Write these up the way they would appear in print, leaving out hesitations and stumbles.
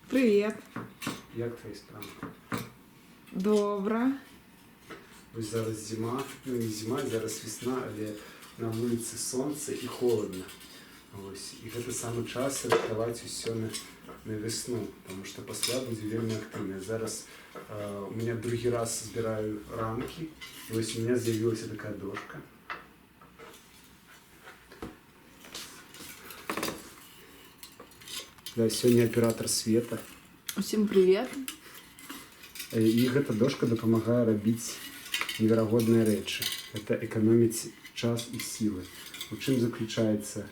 Привіт. Як твої справи? Добре. Ось зараз зима, ну не зима, зараз весна, але на вулиці сонце і холодно. Ось. І це саме час рятувати все на весну, тому що після буде вельми активно. Зараз у мене другий раз збираю рамки, і ось у мене з'явилася така дошка. Да, сьогодні оператор света. Усім привіт. І эта дошка допомагає робити невероятні речі. Це економить час і сили. У чим заключається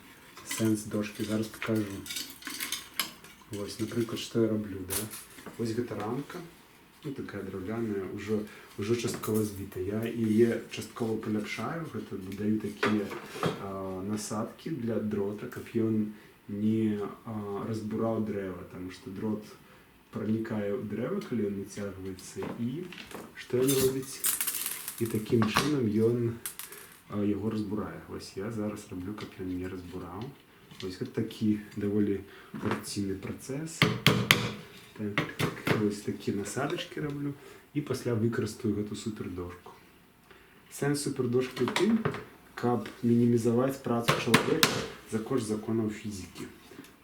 сенс дошки? Зараз покажу. Ось, наприклад, що я роблю. Да? Ось ця рамка, ну, така дерев'яна, вже частково збита. Я її частково полегшаю, додаю такі насадки для дрота, щоб він не розбирав дерева, тому що дрот проникає в дерево, коли він витягується, і що він робить? І таким чином він його розбирає. Ось я зараз роблю, як він не розбирав. Ось такий доволі рутинний процес. Так, ось такі насадочки роблю і після використаю цю супердошку. Сенс супердошки в тим, щоб мінімізувати працю чоловіка за кошт законів фізики.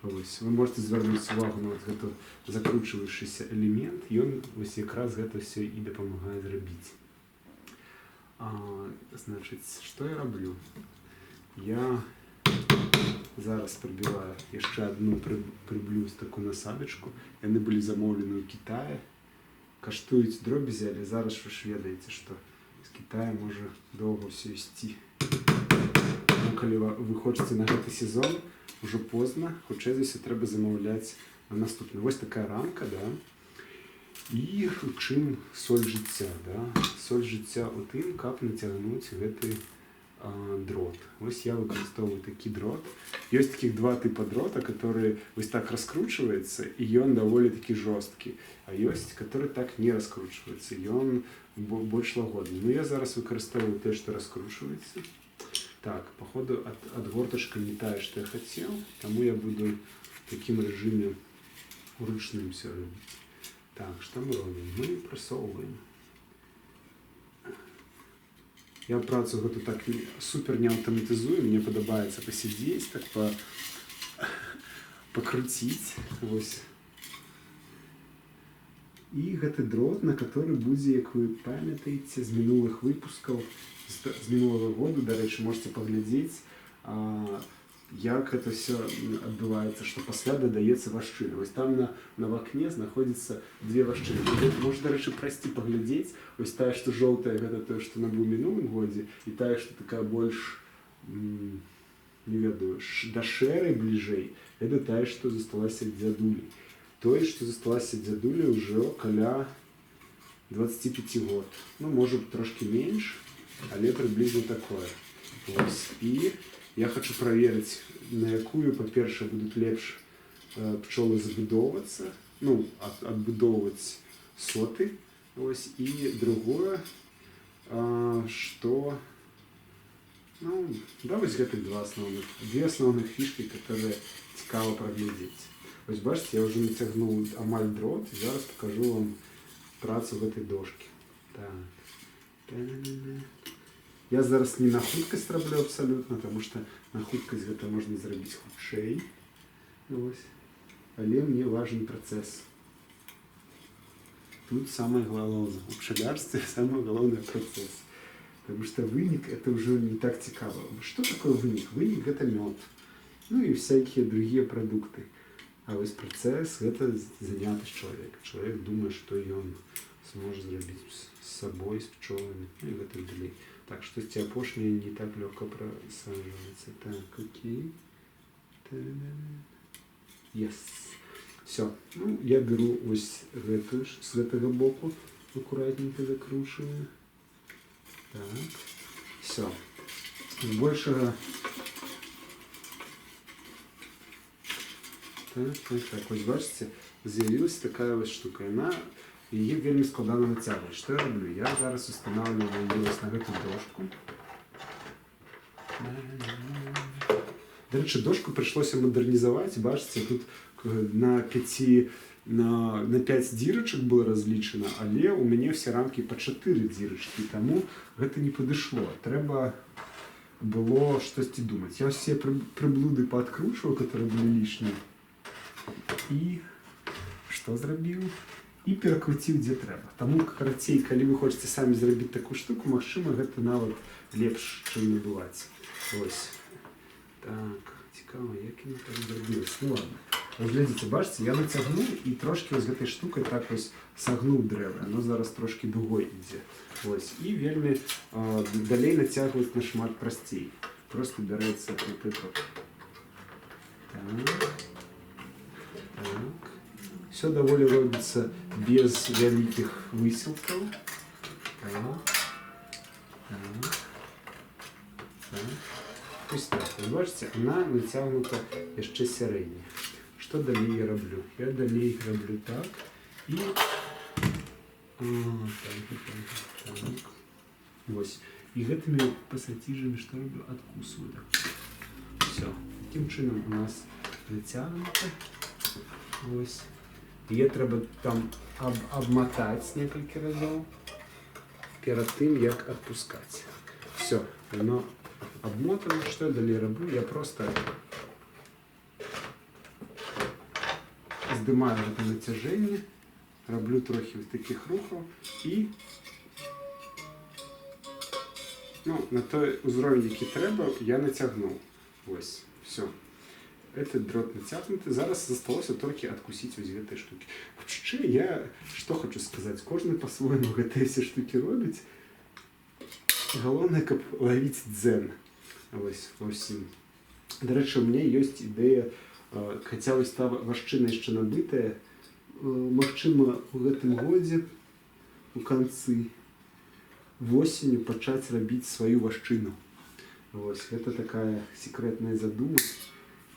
Ось. Ви можете звернути увагу на цей закручуючийся елемент, і він ось якраз це все і допомагає зробити. Значить, що я роблю? Я зараз прибиваю ще одну приблю таку насадочку. Вони були замовлені у Китаї. Коштують дробізі, але зараз ви ж ведаєте, що з Китаю може довго все йти. Ну, коли ви хочете на цей сезон, вже поздно, хоча здесь треба замовляти на наступне. Ось така рамка, да? І в чим соль життя, да? Соль життя у тим, як натягнути цей дрот. Ось я використовую такий дрот. Є таких два типи дрота, які ось так розкручуються, і він доволі таки жорсткий. А є, які так не розкручуються, і він більш лагодний. Ну, я зараз використовую те, що розкручується. Так, походу отверточка не та, что я хотел, тому я буду в таким режиме ручным все робить. Так, что мы робим? Мы просовываем. Я працю эту так супер не автоматизую, мне подобається посидеть, так покрутить. Ось. І гэта дрот, на который будзе, як ви пам'ятаєте, з минулих випусків, з минулого года, до речі, можете поглядеть, як це все відбувається, що після додається вощина. Ось там на вокне знаходяться дві вощини. Можете, до речі, прості поглядеть, ось та, що жовта, це те, що на був минулому годі, і та, що така більш, не ведаю, до шери ближей, це та, що зосталася від дядулі. Той, що зосталася дядулі вже около 25 років. Ну, може трошки менше, але приблизно такое. Ось. І я хочу перевірити, на яку, по-перше, будуть ліпше пчоли забудовуватися, ну, відбудовувати соти. Ось. І друге, що, ну, да, ось це дві основних фішки, які цікаво проглядіти. Ось бачите, я вже натягнув амаль дрот, і зараз покажу вам працю в этой дошці. Так. Я зараз не на худкость роблю абсолютно, тому що на худкость це можна зробити худшей. Ось. Але мені важен процес. Тут самое главное. У пчелярстве самое главное процесс. Потому что выник это уже не так цікаво. Что такое выник? Выник это мед. Ну и всякие другие продукты. А ось процес – це зайнятість чоловіка. Чоловік думає, що він зможе зробити з собою, з пчолами, ну і так далі. Так, що ці опошні не так легко просаджуються. Так, окей. Yes. Все. Ну, я беру ось эту, з этого боку, аккуратненько закручиваю. Так. Все. Большего... Так, ось бачите, з'явилася така ось штука. Її вельми складно натягувати. Що я роблю? Я зараз встановлюю її ось на цю дошку. До речі, дошку прийшлося модернізувати. Бачите, тут на 5 на 5 дзірачак было разлічана, але у мяне все рамкі па 4 дзірачкі, таму гэта не падышло. Трэба было штосьці думаць. Я все прыблуды пааткручваў, которые былі лішнія. І што зрабіў? І перакруціў, дзе трэба. Таму, карацей, калі вы хочаце самі зрабіць такую штуку, магчыма, гэта нават лепш, чым набываць. Ось. Так, цікава, як яно так зрабілася. Ну ладно. Ось глядзіце, бачыце, я нацягнуў і трошкі з гэтай штукай так ось сагнуў дрэва. Оно зараз трошкі дугой ідзе. Ось. І вельмі далей нацягваць нашмат прасцей. Просто бярэцца напрыклад. Так. Так. Все даволі робіцца без вялікіх высілкаў. Так. Так. Так. Ось так. Вы бачыце, она нацягнута яшчэ сярэдняя. Што далей я раблю? Я далей раблю так. І... Так. Вось. І гэтымі пасаціжамі што раблю? Адкусваю. Все. Такім чынам у нас нацягнута. Вось. Яе трэба там абматаць некалькі разоў перад тым, як адпускаць. Все, яно обмотано. Что я далее раблю? Я просто здымаю это натяжение, раблю трохи вот таких рухов и на той узровень, який треба, я натягнув. Ось, все. Этот дрот натягнутый. Зараз засталося тільки откусить ось гэтай штуки. Вообще, я что хочу сказать. Кожный по-своему гэтыя все штуки робить. Галоўнае, каб ловить дзен. Ось, усім. До речі, у меня есть ідея, хотя ось та вашчына яшчэ набытая, магчыма, у гэтым годзе, у канцы, восенню пачаць рабіць сваю вашчыну. Ось, гэта такая секретная задума,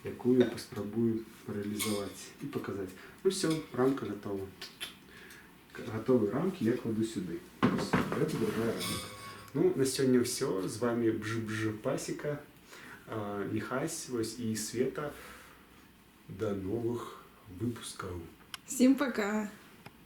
якую паспрабую реализовать и показать. Ну все, рамка готова. Готовые рамки я кладу сюда. Это другая рамка. Ну, на сегодня все. С вами Бж-Бж Пасека, Михась и Света. До новых выпусков. Всем пока!